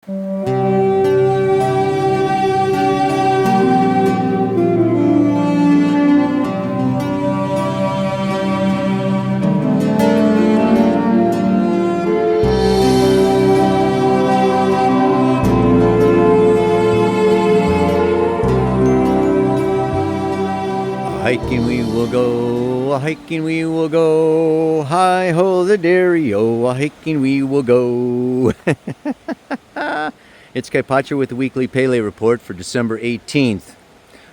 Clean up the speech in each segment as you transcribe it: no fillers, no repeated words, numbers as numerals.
Hiking we will go, hiking we will go, hi-ho the dairy-o, hiking we will go. It's Kaipacha with the weekly Pele report for December 18th.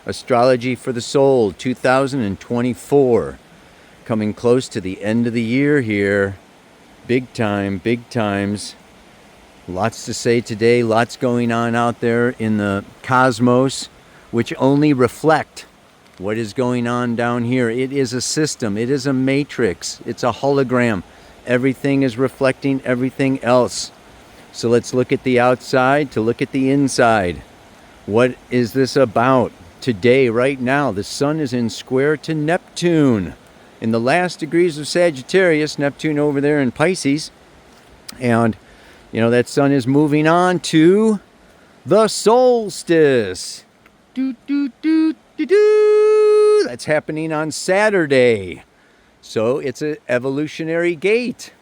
Astrology for the Soul 2024. Coming close to the end of the year here. Big time, big times. Lots to say today, lots going on out there in the cosmos, which only reflect what is going on down here. It is a system. It is a matrix. It's a hologram. Everything is reflecting everything else. So let's look at the outside to look at the inside. What is this about? Today, right now, the sun is in square to Neptune. In the last degrees of Sagittarius, Neptune over there in Pisces. And, you know, that sun is moving on to the solstice. That's happening on Saturday. So it's an evolutionary gate.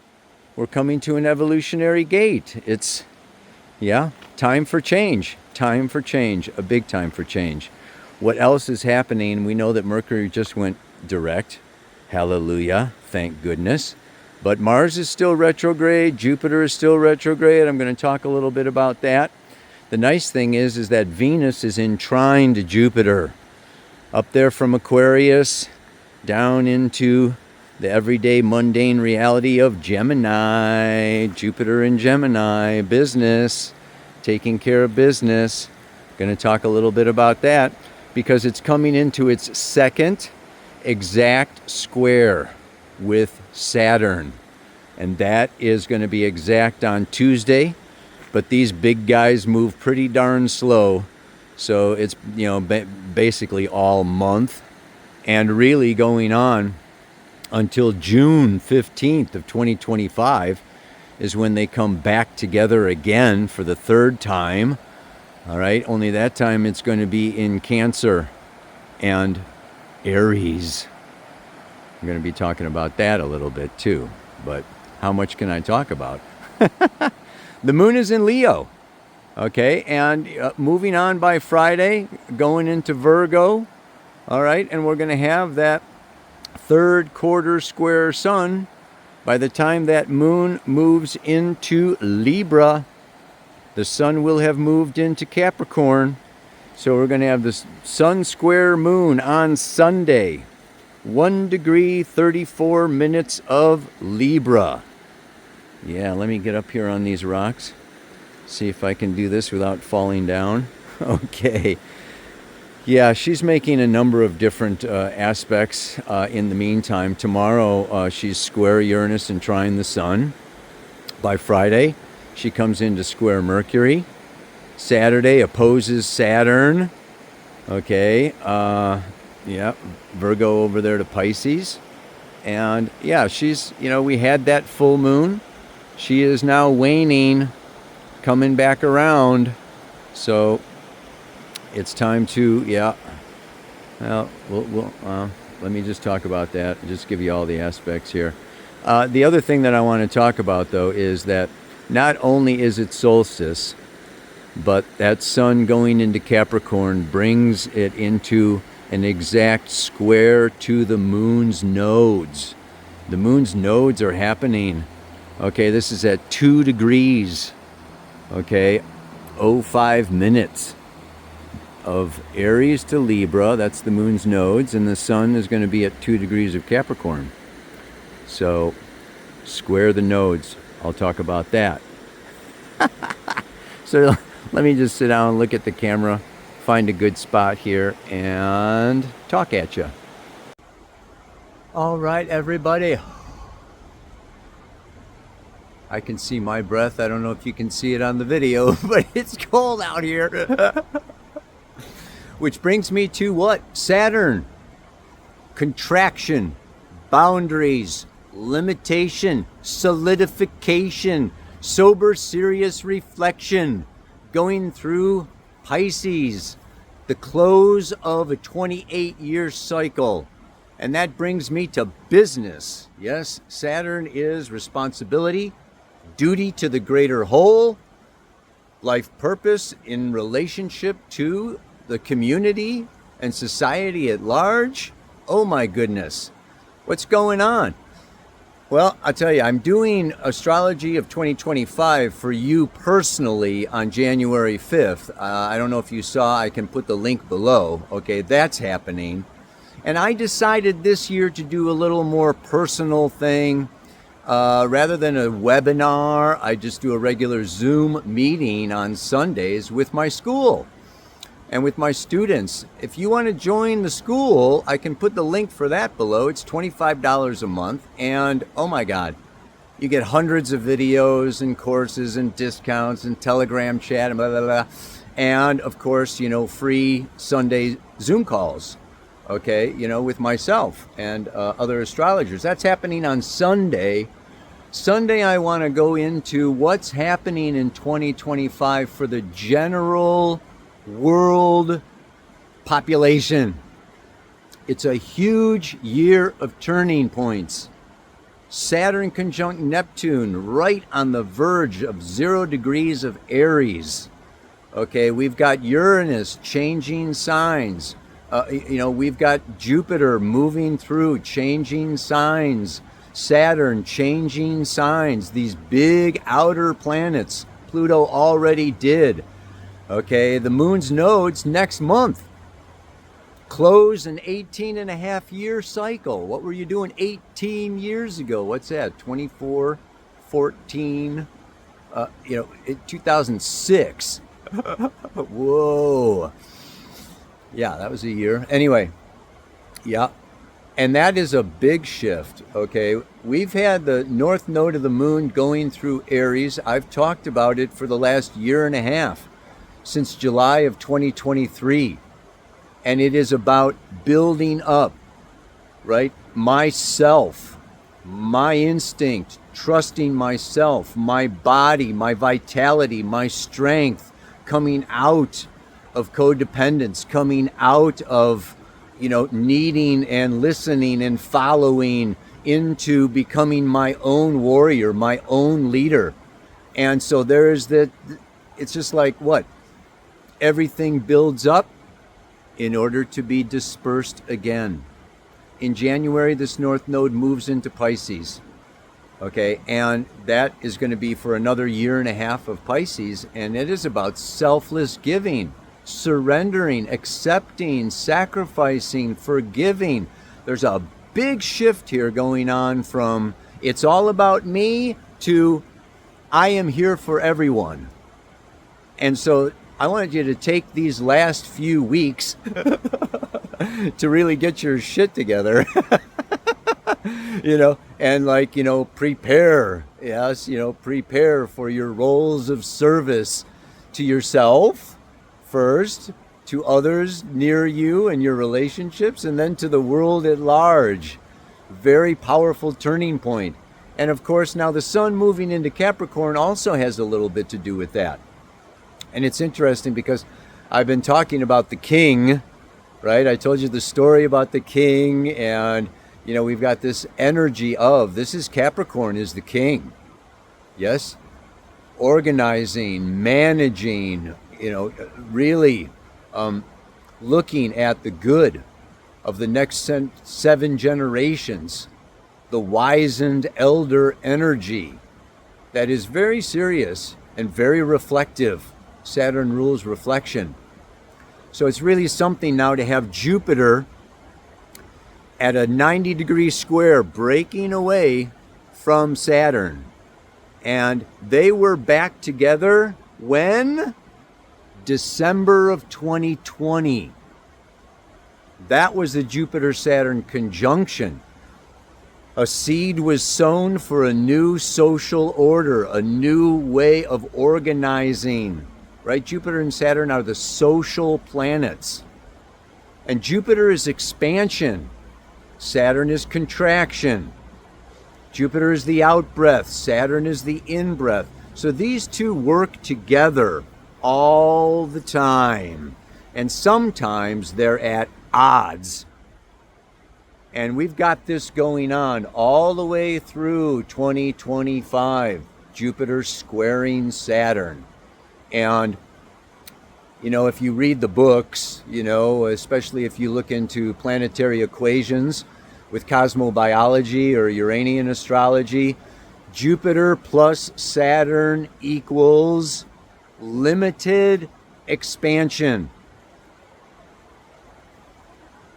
We're coming to an evolutionary gate. It's, time for change. Time for change. A big time for change. What else is happening? We know that Mercury just went direct. Hallelujah. Thank goodness. But Mars is still retrograde. Jupiter is still retrograde. I'm going to talk a little bit about that. The nice thing is that Venus is in trine to Jupiter. Up there from Aquarius, down into the everyday mundane reality of Gemini. Jupiter in Gemini, business, taking care of business. Going to talk a little bit about that because it's coming into its second exact square with Saturn. And that is going to be exact on Tuesday. But these big guys move pretty darn slow. So it's, basically all month and really going on until June 15th of 2025 is when they come back together again for the third time. All right. Only that time it's going to be in Cancer and Aries. I'm going to be talking about that a little bit too. But how much can I talk about? The moon is in Leo. Okay, and moving on by Friday, going into Virgo, all right, and we're going to have that third quarter square sun by the time that moon moves into Libra. The sun will have moved into Capricorn, so we're going to have this sun square moon on Sunday, 1 degree 34 minutes of Libra. Yeah, let me get up here on these rocks. See if I can do this without falling down. Okay. Yeah, she's making a number of different aspects in the meantime. Tomorrow, she's square Uranus and trine the sun. By Friday, she comes into square Mercury. Saturday, opposes Saturn. Okay. Virgo over there to Pisces. And, she's, we had that full moon. She is now waning, coming back around, so it's time to, let me just talk about that, just give you all the aspects here. The other thing that I want to talk about, though, is that not only is it solstice, but that sun going into Capricorn brings it into an exact square to the moon's nodes. The moon's nodes are happening. Okay, this is at 2 degrees. Okay, 05 minutes of Aries to Libra. That's the moon's nodes, and the sun is going to be at 2 degrees of Capricorn. So, square the nodes. I'll talk about that. So, let me just sit down and look at the camera, find a good spot here, and talk at you. All right, everybody. I can see my breath. I don't know if you can see it on the video, but it's cold out here. Which brings me to what? Saturn. Contraction, boundaries, limitation, solidification, sober, serious reflection. going through Pisces, the close of a 28-year cycle. And that brings me to business. Yes, Saturn is responsibility, duty to the greater whole, life purpose in relationship to the community and society at large. Oh my goodness, what's going on? Well, I'll tell you, I'm doing Astrology of 2025 for you personally on January 5th. I don't know if you saw, I can put the link below. Okay, that's happening. And I decided this year to do a little more personal thing. Rather than a webinar, I just do a regular Zoom meeting on Sundays with my school and with my students. If you want to join the school, I can put the link for that below. It's $25 a month. And oh my God, you get hundreds of videos and courses and discounts and Telegram chat and blah, blah, blah. And of course, free Sunday Zoom calls. Okay, with myself and other astrologers. That's happening on Sunday. Sunday, I want to go into what's happening in 2025 for the general world population. It's a huge year of turning points. Saturn conjunct Neptune, right on the verge of 0 degrees of Aries. Okay, we've got Uranus changing signs. We've got Jupiter moving through, changing signs. Saturn changing signs. These big outer planets. Pluto already did. Okay, the moon's nodes next month. Close an 18-and-a-half-year cycle. What were you doing 18 years ago? What's that? 24, 14, 2006. Whoa. Yeah, that was a year. Anyway, yeah. And that is a big shift, okay? We've had the north node of the moon going through Aries. I've talked about it for the last year and a half, since July of 2023. And it is about building up, right? Myself, my instinct, trusting myself, my body, my vitality, my strength, coming out of codependence, coming out of, needing and listening and following into becoming my own warrior, my own leader. And so there's that, it's just like what? Everything builds up in order to be dispersed again. In January, this North Node moves into Pisces. Okay, and that is going to be for another year and a half of Pisces, and it is about selfless giving, surrendering, accepting, sacrificing, forgiving. There's a big shift here going on from it's all about me to I am here for everyone. And so I wanted you to take these last few weeks to really get your shit together. And prepare. Yes, prepare for your roles of service to yourself first, to others near you and your relationships, and then to the world at large. Very powerful turning point. And of course, now the sun moving into Capricorn also has a little bit to do with that. And it's interesting because I've been talking about the king, right? I told you the story about the king, and we've got this energy of, this is Capricorn is the king. Yes? Organizing, managing, really looking at the good of the next 7 generations. The wizened elder energy that is very serious and very reflective. Saturn rules reflection. So it's really something now to have Jupiter at a 90-degree square breaking away from Saturn. And they were back together when? December of 2020. That was the Jupiter-Saturn conjunction. A seed was sown for a new social order, a new way of organizing. Right? Jupiter and Saturn are the social planets. And Jupiter is expansion. Saturn is contraction. Jupiter is the out-breath. Saturn is the in-breath. So these two work together all the time. And sometimes they're at odds. And we've got this going on all the way through 2025. Jupiter squaring Saturn. And, if you read the books, especially if you look into planetary equations with cosmobiology or Uranian astrology, Jupiter plus Saturn equals limited expansion.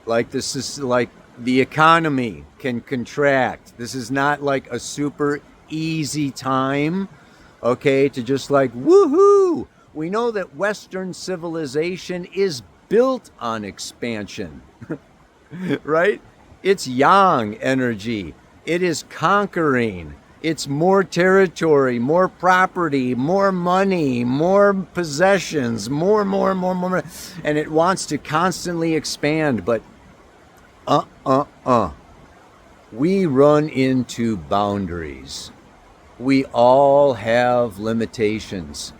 Like this is like the economy can contract. This is not like a super easy time, okay, to just like, woohoo! We know that Western civilization is built on expansion, right? It's yang energy. It is conquering. It's more territory, more property, more money, more possessions, more. And it wants to constantly expand, but we run into boundaries. We all have limitations.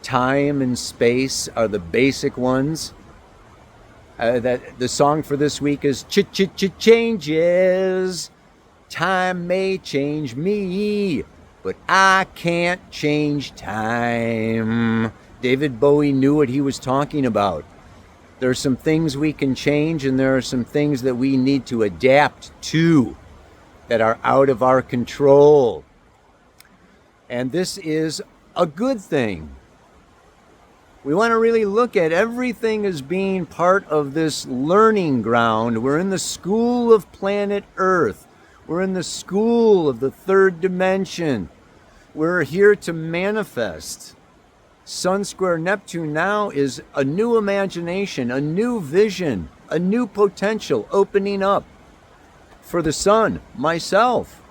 Time and space are the basic ones. That the song for this week is changes. Time may change me, but I can't change time. David Bowie knew what he was talking about. There are some things we can change, and there are some things that we need to adapt to that are out of our control. And this is a good thing. We want to really look at everything as being part of this learning ground. We're in the school of planet Earth. We're in the school of the third dimension. We're here to manifest. Sun square Neptune now is a new imagination, a new vision, a new potential opening up for the sun, myself,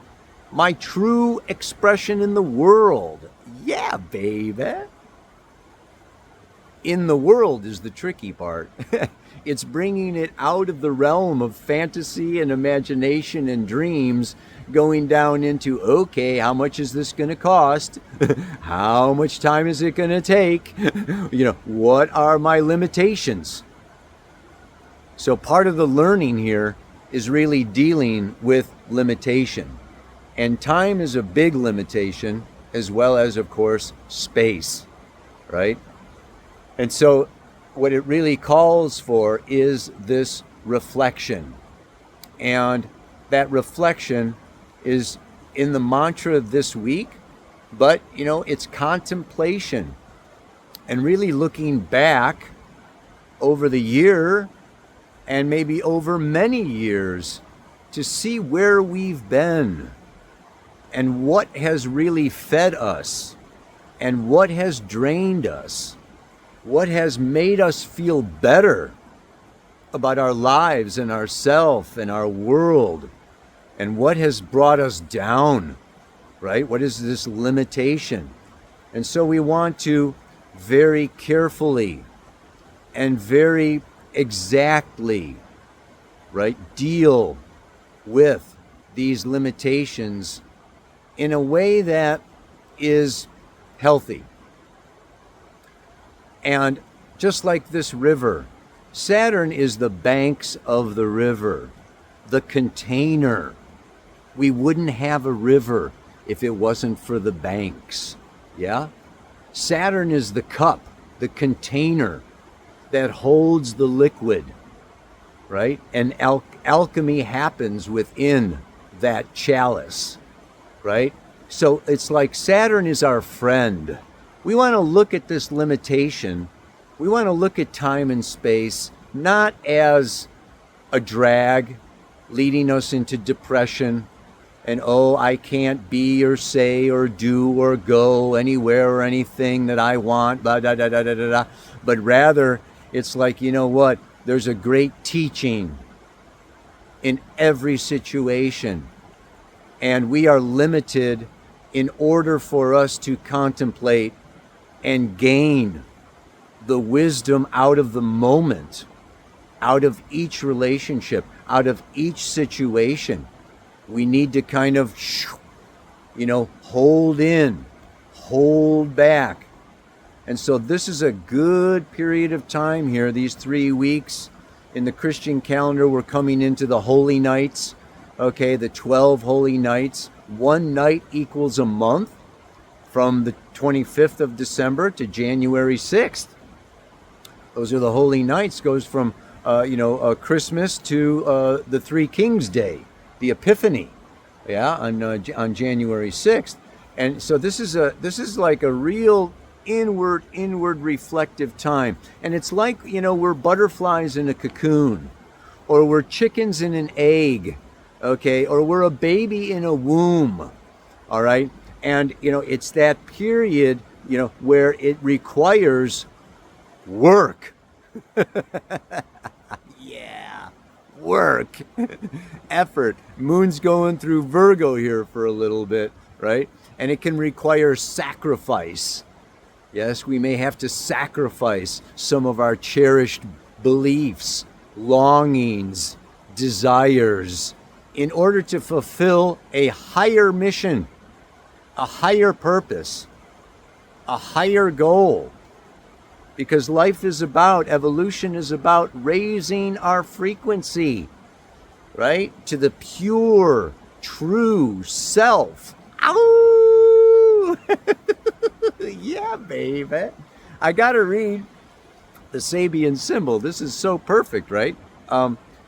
my true expression in the world. Yeah, baby. In the world is the tricky part. It's bringing it out of the realm of fantasy and imagination and dreams, going down into, okay, how much is this going to cost? How much time is it going to take? What are my limitations? So part of the learning here is really dealing with limitation. And time is a big limitation, as well as, of course, space, right? And so what it really calls for is this reflection. And that reflection is in the mantra this week, but, it's contemplation and really looking back over the year and maybe over many years to see where we've been and what has really fed us and what has drained us. What has made us feel better about our lives and ourself and our world? And what has brought us down, right? What is this limitation? And so we want to very carefully and very exactly, right, deal with these limitations in a way that is healthy. And just like this river, Saturn is the banks of the river, the container. We wouldn't have a river if it wasn't for the banks, yeah? Saturn is the cup, the container that holds the liquid, right? And alchemy happens within that chalice, right? So it's like Saturn is our friend. We want to look at this limitation. We want to look at time and space not as a drag leading us into depression and, I can't be or say or do or go anywhere or anything that I want, blah, blah, blah, blah, blah, blah. But rather, it's like, there's a great teaching in every situation. And we are limited in order for us to contemplate and gain the wisdom out of the moment, out of each relationship, out of each situation. We need to kind of, hold in, hold back, And so this is a good period of time here, these 3 weeks. In the Christian calendar, we're coming into the holy nights, okay, the 12 holy nights. One night equals a month from the 25th of December to January 6th. Those are the holy nights, goes from, Christmas to the Three Kings Day, the Epiphany, yeah, on January 6th. And so this is like a real inward reflective time. And it's like, we're butterflies in a cocoon, or we're chickens in an egg, okay, or we're a baby in a womb, all right? And, it's that period, where it requires work. Yeah, work, effort. Moon's going through Virgo here for a little bit, right? And it can require sacrifice. Yes, we may have to sacrifice some of our cherished beliefs, longings, desires, in order to fulfill a higher mission, a higher purpose, a higher goal. Because evolution is about raising our frequency, right? To the pure, true self. Ow! Yeah, baby. I got to read the Sabian symbol. This is so perfect, right?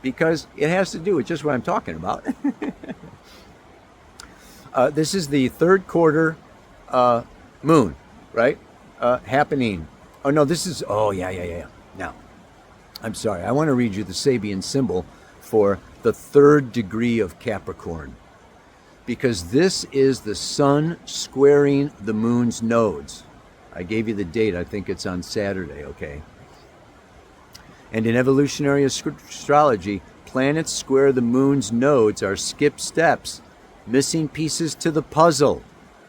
Because it has to do with just what I'm talking about. This is the third quarter moon, right? Happening. Oh, no, this is, yeah. Now, I'm sorry. I want to read you the Sabian symbol for the third degree of Capricorn, because this is the sun squaring the moon's nodes. I gave you the date. I think it's on Saturday, okay? And in evolutionary astrology, planets square the moon's nodes are skip steps, missing pieces to the puzzle,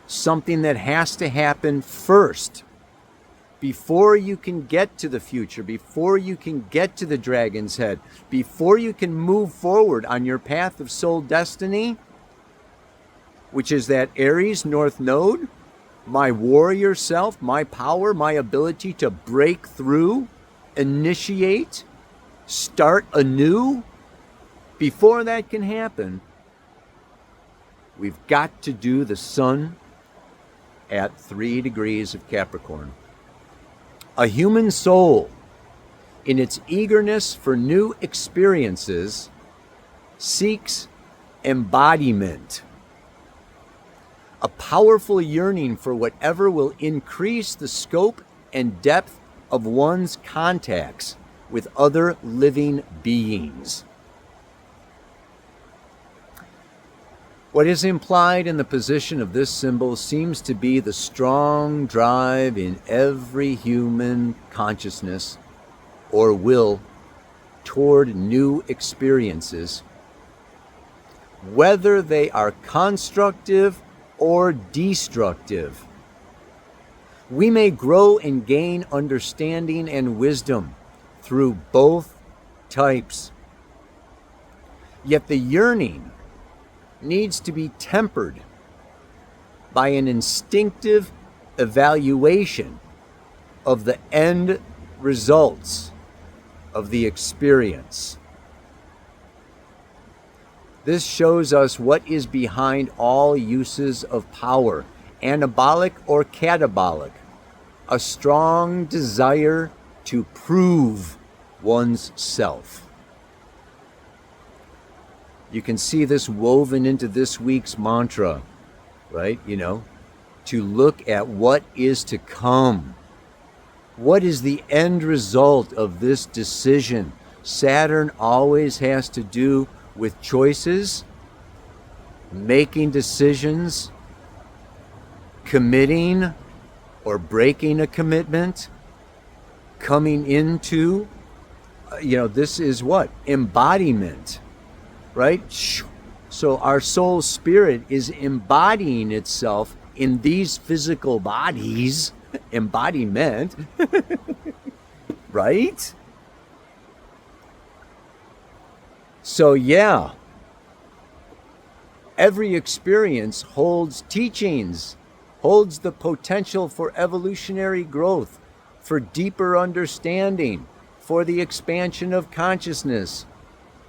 something that has to happen first. Before you can get to the future, before you can get to the dragon's head, before you can move forward on your path of soul destiny, which is that Aries North Node, my warrior self, my power, my ability to break through, initiate, start anew. Before that can happen, we've got to do the sun at 3 degrees of Capricorn. A human soul, in its eagerness for new experiences, seeks embodiment. A powerful yearning for whatever will increase the scope and depth of one's contacts with other living beings. What is implied in the position of this symbol seems to be the strong drive in every human consciousness or will toward new experiences, whether they are constructive or destructive. We may grow and gain understanding and wisdom through both types. Yet the yearning needs to be tempered by an instinctive evaluation of the end results of the experience. This shows us what is behind all uses of power, anabolic or catabolic, a strong desire to prove one's self. You can see this woven into this week's mantra, right? To look at what is to come. What is the end result of this decision? Saturn always has to do with choices, making decisions, committing or breaking a commitment, coming into, this is what? Embodiment. Right? So our soul spirit is embodying itself in these physical bodies, embodiment, right? So yeah, every experience holds teachings, holds the potential for evolutionary growth, for deeper understanding, for the expansion of consciousness.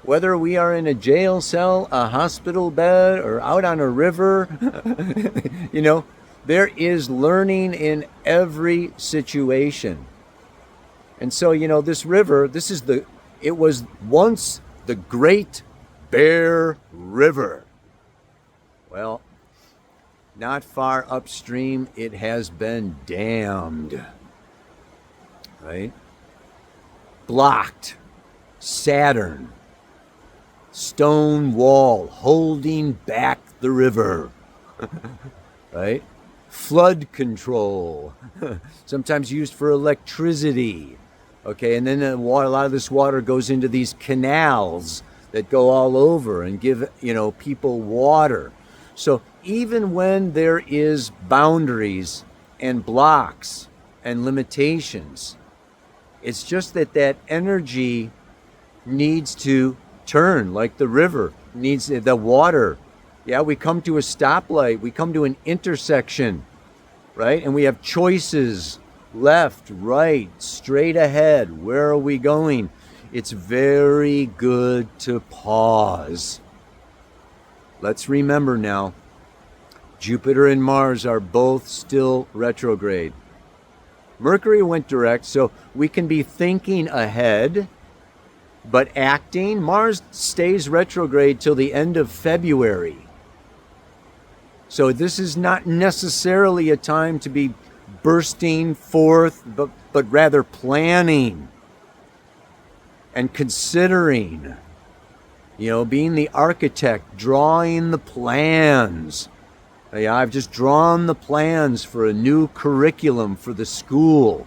Whether we are in a jail cell, a hospital bed, or out on a river, there is learning in every situation. And so, this river, it was once the Great Bear River. Well, not far upstream, it has been dammed. Right? Blocked. Saturn. Stone wall holding back the river. Right? Flood control. Sometimes used for electricity. Okay, and then a lot of this water goes into these canals that go all over and give, people water. So even when there is boundaries and blocks and limitations, it's just that energy needs to turn, like the river needs the water. Yeah, we come to a stoplight, we come to an intersection, right? And we have choices, left, right, straight ahead. Where are we going? It's very good to pause. Let's remember now, Jupiter and Mars are both still retrograde. Mercury went direct, so we can be thinking ahead, but acting. Mars stays retrograde till the end of February. So this is not necessarily a time to be bursting forth, but rather planning and considering, being the architect, drawing the plans. I've just drawn the plans for a new curriculum for the school,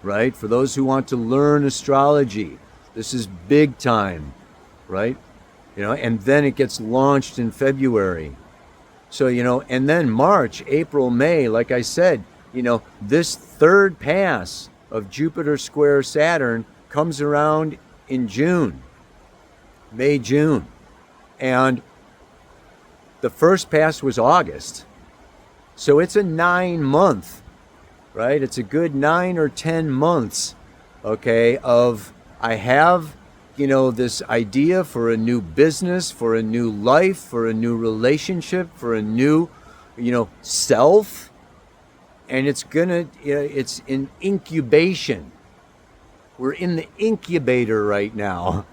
right? For those who want to learn astrology. This is big time, right? And then it gets launched in February. So, and then March, April, May, like I said, this third pass of Jupiter square Saturn comes around in June, May, June. And the first pass was August. So it's a 9-month, right? It's a good 9 or 10 months, okay, of I have, this idea for a new business, for a new life, for a new relationship, for a new, self. And it's in incubation. We're in the incubator right now.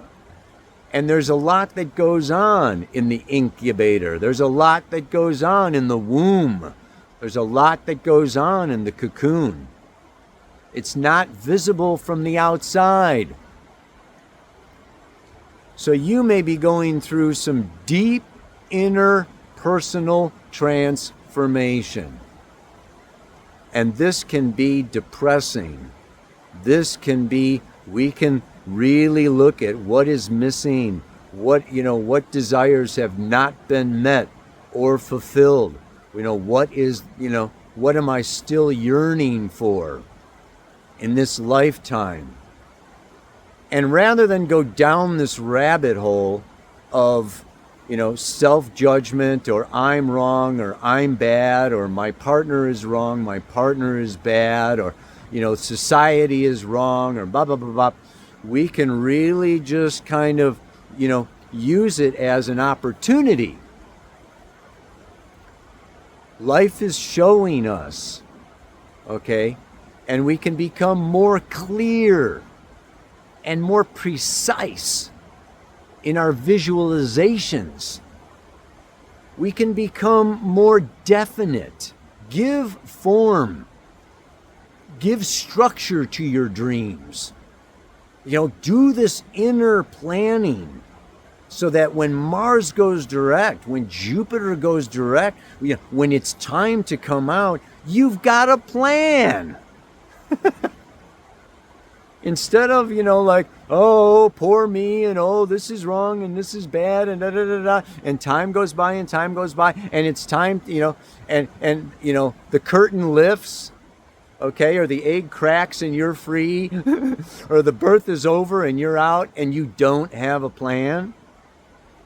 And there's a lot that goes on in the incubator. There's a lot that goes on in the womb. There's a lot that goes on in the cocoon. It's not visible from the outside. So you may be going through some deep inner personal transformation. And this can be depressing. We can really look at what is missing, what desires have not been met or fulfilled. What am I still yearning for in this lifetime? And rather than go down this rabbit hole of, self-judgment, or I'm wrong, or I'm bad, or my partner is wrong, my partner is bad, or, society is wrong, or blah, blah, blah, blah, we can really just kind of, use it as an opportunity. Life is showing us, okay? And we can become more clear and more precise in our visualizations. We can become more definite. Give form. Give structure to your dreams. Do this inner planning so that when Mars goes direct, when Jupiter goes direct, when it's time to come out, you've got a plan. Instead of, oh, poor me, and oh, this is wrong, and this is bad, and da da da da, and time goes by, and it's time, and the curtain lifts, okay, or the egg cracks and you're free, or the birth is over and you're out, and you don't have a plan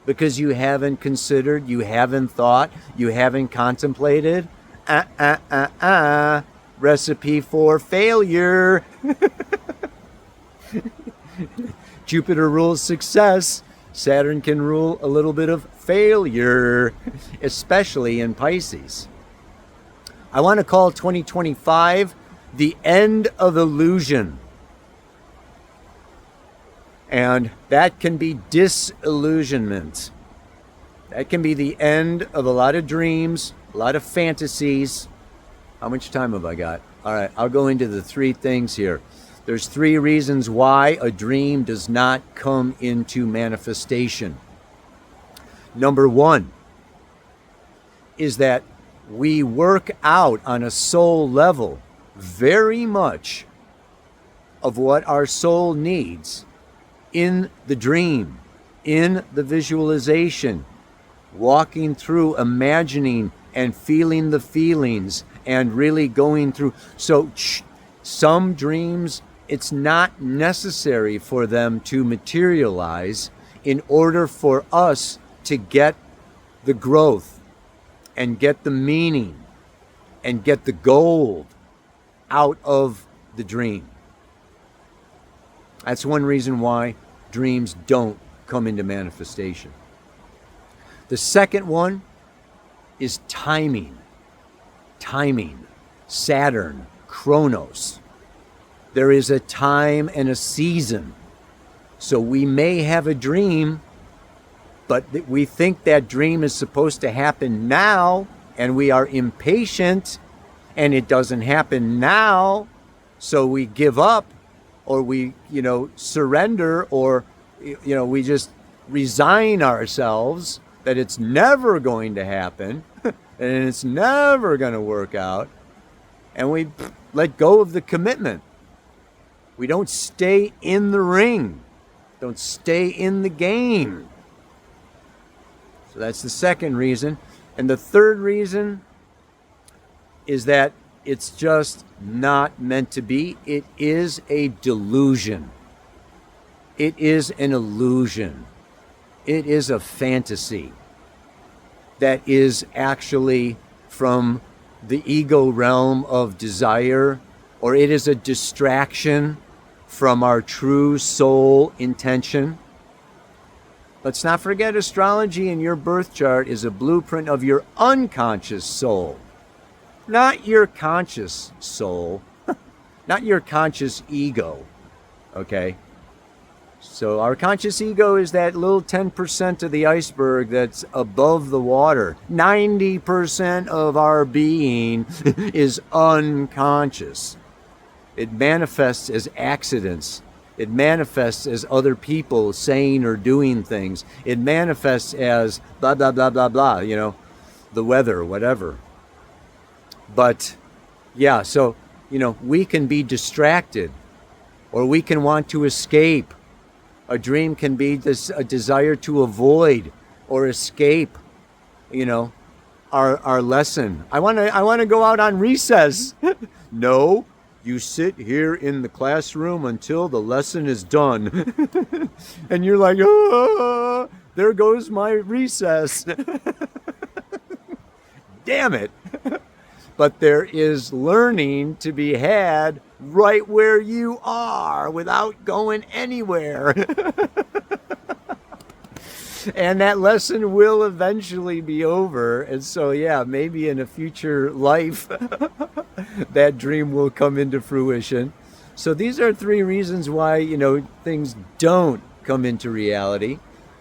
because you haven't considered, you haven't thought, you haven't contemplated. recipe for failure. Jupiter rules success. Saturn can rule a little bit of failure, especially in Pisces. I want to call 2025 the end of illusion. And that can be disillusionment. That can be the end of a lot of dreams, a lot of fantasies. How much time have I got? All right, I'll go into the 3 things here. There's 3 reasons why a dream does not come into manifestation. Number 1 is that we work out on a soul level very much of what our soul needs in the dream, in the visualization, walking through, imagining and feeling the feelings and really going through. So some dreams, it's not necessary for them to materialize in order for us to get the growth and get the meaning and get the gold out of the dream. That's one reason why dreams don't come into manifestation. The second one is timing. Timing. Saturn, Chronos. There is a time and a season. So we may have a dream, but we think that dream is supposed to happen now, and we are impatient, and it doesn't happen now, so we give up, or we, surrender, or, we just resign ourselves that it's never going to happen, and it's never going to work out, and we let go of the commitment. We don't stay in the ring. Don't stay in the game. So that's the second reason. And the third reason is that it's just not meant to be. It is a delusion. It is an illusion. It is a fantasy that is actually from the ego realm of desire, or it is a distraction from our true soul intention. Let's not forget, astrology in your birth chart is a blueprint of your unconscious soul, not your conscious soul, not your conscious ego, okay? So our conscious ego is that little 10% of the iceberg that's above the water. 90% of our being is unconscious. It manifests as accidents. It manifests as other people saying or doing things. It manifests as blah, blah, blah, blah, blah, the weather, whatever. But, yeah, so, we can be distracted, or we can want to escape. A dream can be a desire to avoid or escape, our lesson. I want to go out on recess. No. You sit here in the classroom until the lesson is done. And you're like, oh, there goes my recess. Damn it. But there is learning to be had right where you are without going anywhere. And that lesson will eventually be over. And so, yeah, maybe in a future life, that dream will come into fruition. So these are 3 reasons why, things don't come into reality.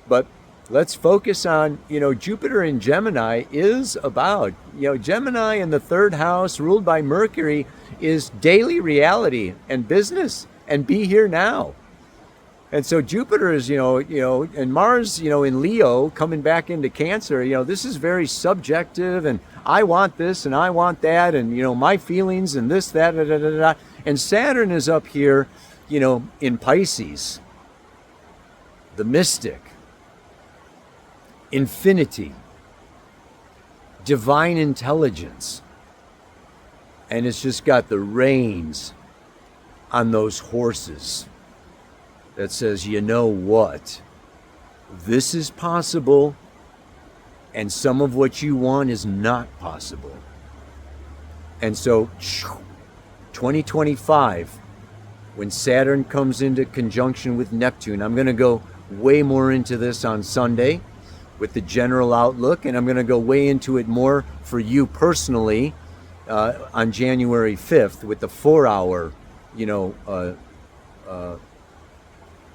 But let's focus on, Jupiter in Gemini is about, Gemini in the 3rd house ruled by Mercury is daily reality and business and be here now. And so Jupiter is, and Mars, in Leo coming back into Cancer, this is very subjective, and I want this and I want that, and, my feelings and this, that, da, da, da, da. And Saturn is up here, in Pisces, the mystic, infinity, divine intelligence. And it's just got the reins on those horses that says, you know what? This is possible, and some of what you want is not possible. And so 2025, when Saturn comes into conjunction with Neptune, I'm going to go way more into this on Sunday with the general outlook, and I'm going to go way into it more for you personally on January 5th with the 4-hour,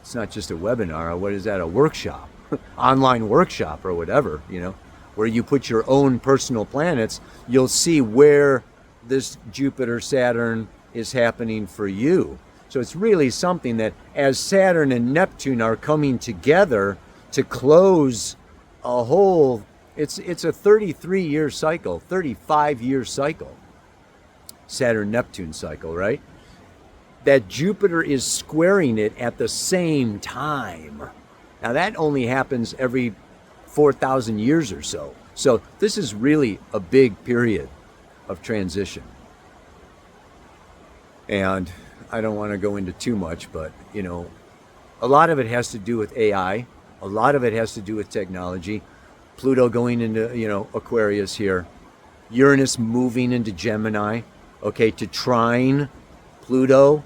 it's not just a webinar. What is that? A workshop, online workshop or whatever, where you put your own personal planets. You'll see where this Jupiter Saturn is happening for you. So it's really something that as Saturn and Neptune are coming together to close a whole, it's a 33-year cycle, 35-year cycle, Saturn-Neptune cycle, right? That Jupiter is squaring it at the same time. Now that only happens every 4,000 years or so. So this is really a big period of transition. And I don't want to go into too much, but a lot of it has to do with AI. A lot of it has to do with technology. Pluto going into, Aquarius here. Uranus moving into Gemini. Okay, to trine Pluto.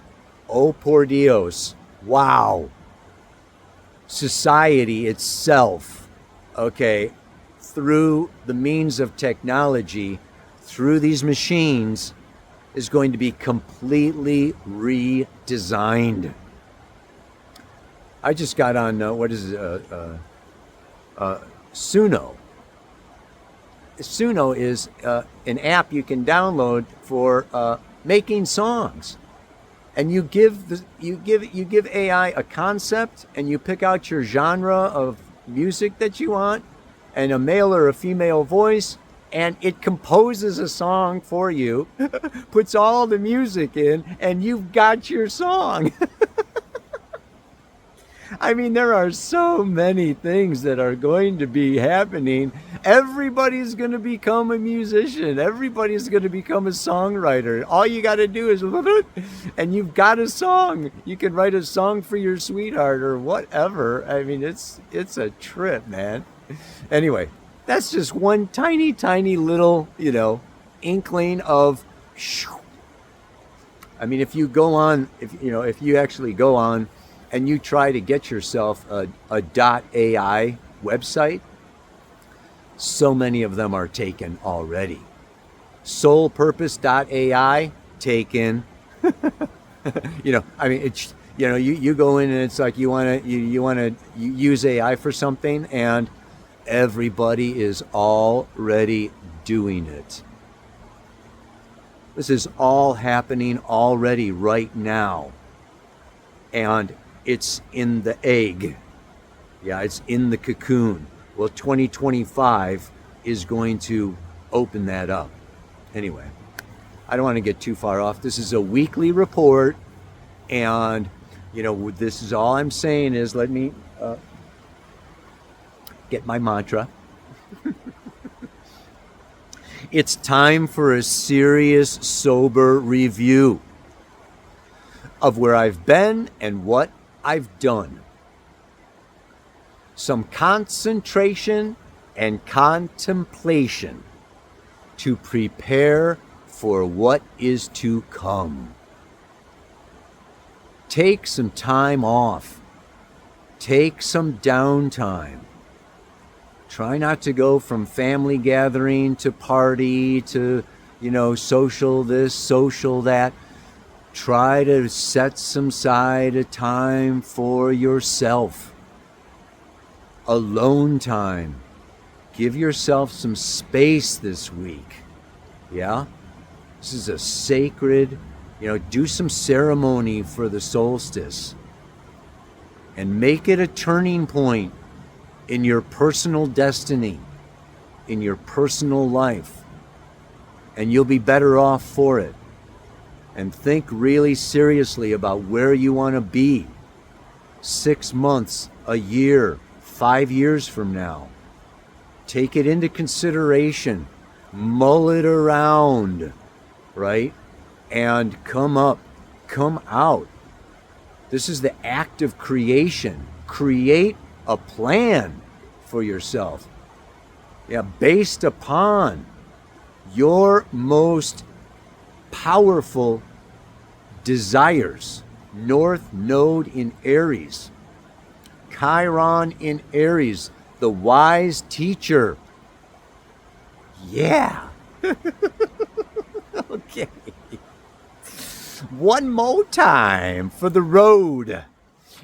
Oh, por Dios. Wow. Society itself, okay, through the means of technology, through these machines, is going to be completely redesigned. I just got on, Suno. Suno is an app you can download for making songs. And you give AI a concept, and you pick out your genre of music that you want, and a male or a female voice, and it composes a song for you, puts all the music in, and you've got your song. I mean, there are so many things that are going to be happening. Everybody's going to become a musician. Everybody's going to become a songwriter. All you got to do is, and you've got a song. You can write a song for your sweetheart or whatever. I mean, it's a trip, man. Anyway, that's just one tiny, tiny little, inkling of. I mean, if you go on, if you actually go on and you try to get yourself a .ai website, so many of them are taken already. Soulpurpose.ai, taken. I mean, it's, you go in and it's like you want to use AI for something, and everybody is already doing it. This is all happening already right now. And it's in the egg. Yeah, it's in the cocoon. Well, 2025 is going to open that up. Anyway, I don't want to get too far off. This is a weekly report. And, this is all I'm saying is let me get my mantra. It's time for a serious, sober review of where I've been and what I've done. Some concentration and contemplation to prepare for what is to come. Take some time off. Take some downtime. Try not to go from family gathering to party to, social this, social that. Try to set some side a time for yourself. Alone time. Give yourself some space this week. Yeah? This is a sacred, do some ceremony for the solstice. And make it a turning point in your personal destiny, in your personal life. And you'll be better off for it. And think really seriously about where you want to be 6 months, a year, 5 years from now. Take it into consideration. Mull it around, right? And come out. This is the act of creation. Create a plan for yourself. Yeah, based upon your most powerful desires, North Node in Aries, Chiron in Aries, the wise teacher. Yeah. Okay. One more time for the road.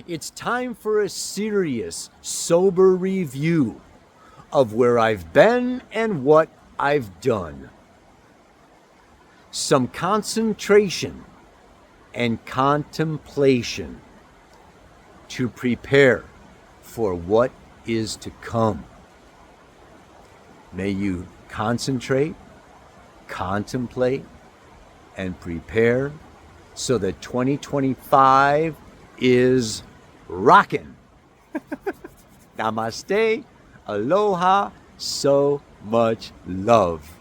It's time for a serious, sober review of where I've been and what I've done. Some concentration and contemplation to prepare for what is to come. May you concentrate, contemplate, and prepare so that 2025 is rockin'. Namaste, aloha, so much love.